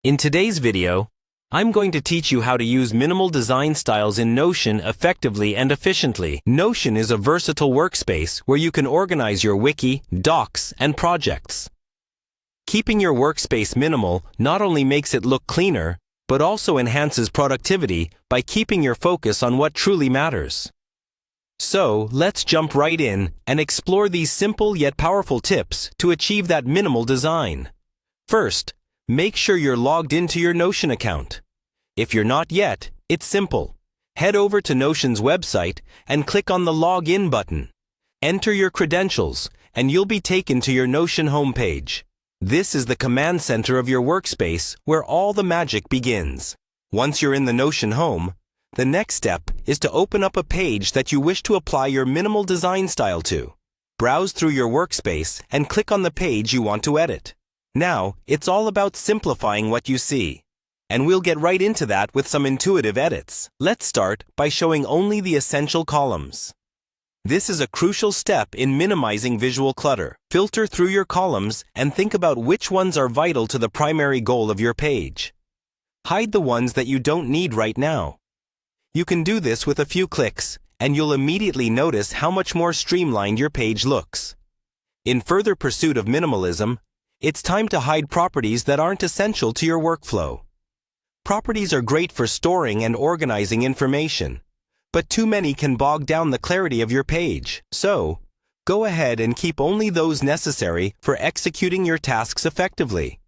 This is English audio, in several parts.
In today's video, I'm going to teach you how to use minimal design styles in Notion effectively and efficiently. Notion is a versatile workspace where you can organize your wiki, docs, and projects. Keeping your workspace minimal not only makes it look cleaner, but also enhances productivity by keeping your focus on what truly matters. So, let's jump right in and explore these simple yet powerful tips to achieve that minimal design. First, make sure you're logged into your Notion account. If you're not yet, it's simple. Head over to Notion's website and click on the Login button. Enter your credentials, and you'll be taken to your Notion homepage. This is the command center of your workspace where all the magic begins. Once you're in the Notion home, the next step is to open up a page that you wish to apply your minimal design style to. Browse through your workspace and click on the page you want to edit. Now, it's all about simplifying what you see. And we'll get right into that with some intuitive edits. Let's start by showing only the essential columns. This is a crucial step in minimizing visual clutter. Filter through your columns and think about which ones are vital to the primary goal of your page. Hide the ones that you don't need right now. You can do this with a few clicks, and you'll immediately notice how much more streamlined your page looks. In further pursuit of minimalism, it's time to hide properties that aren't essential to your workflow. Properties are great for storing and organizing information, but too many can bog down the clarity of your page. So, go ahead and keep only those necessary for executing your tasks effectively.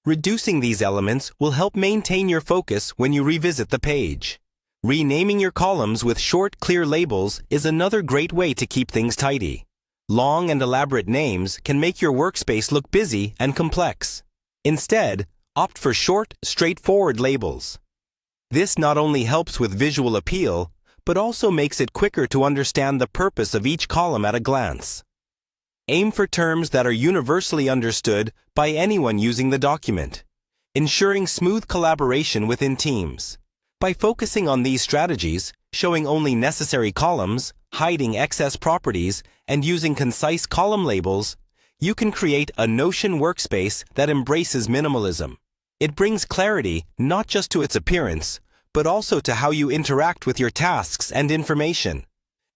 Reducing these elements will help maintain your focus when you revisit the page. Renaming your columns with short, clear labels is another great way to keep things tidy. Long and elaborate names can make your workspace look busy and complex. Instead, opt for short, straightforward labels. This not only helps with visual appeal, but also makes it quicker to understand the purpose of each column at a glance. Aim for terms that are universally understood by anyone using the document, ensuring smooth collaboration within teams. By focusing on these strategies, showing only necessary columns, hiding excess properties, and using concise column labels, you can create a Notion workspace that embraces minimalism. It brings clarity not just to its appearance, but also to how you interact with your tasks and information.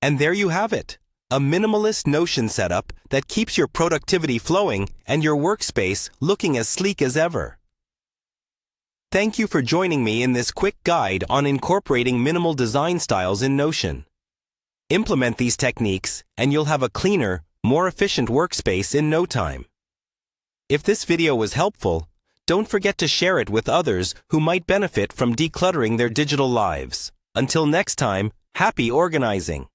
And there you have it, a minimalist Notion setup that keeps your productivity flowing and your workspace looking as sleek as ever. Thank you for joining me in this quick guide on incorporating minimal design styles in Notion. Implement these techniques, and you'll have a cleaner, more efficient workspace in no time. If this video was helpful, don't forget to share it with others who might benefit from decluttering their digital lives. Until next time, happy organizing!